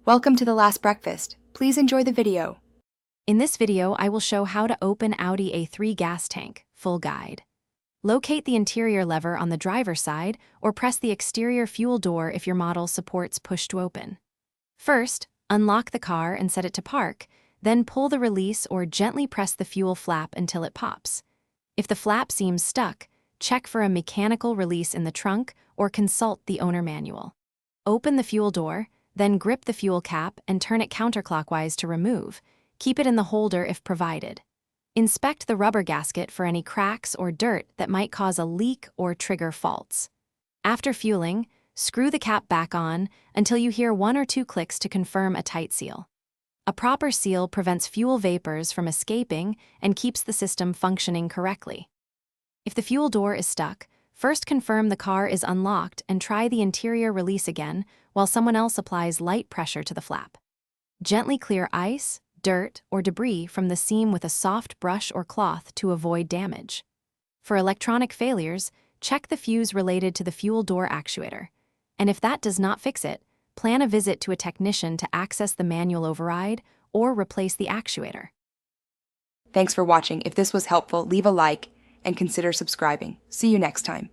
Welcome to The Last Breakfast. Please enjoy the video. In this video, I will show how to open Audi A3 gas tank, full guide. Locate the interior lever on the driver's side or press the exterior fuel door if your model supports push to open. First, unlock the car and set it to park, then pull the release or gently press the fuel flap until it pops. If the flap seems stuck, check for a mechanical release in the trunk or consult the owner manual. Open the fuel door, then grip the fuel cap and turn it counterclockwise to remove. Keep it in the holder if provided. Inspect the rubber gasket for any cracks or dirt that might cause a leak or trigger faults. After fueling, screw the cap back on until you hear 1 or 2 clicks to confirm a tight seal. A proper seal prevents fuel vapors from escaping and keeps the system functioning correctly. If the fuel door is stuck, first confirm the car is unlocked and try the interior release again while someone else applies light pressure to the flap. Gently clear ice, dirt, or debris from the seam with a soft brush or cloth to avoid damage. For electronic failures, check the fuse related to the fuel door actuator. And if that does not fix it, plan a visit to a technician to access the manual override or replace the actuator. Thanks for watching. If this was helpful, leave a like and consider subscribing. See you next time.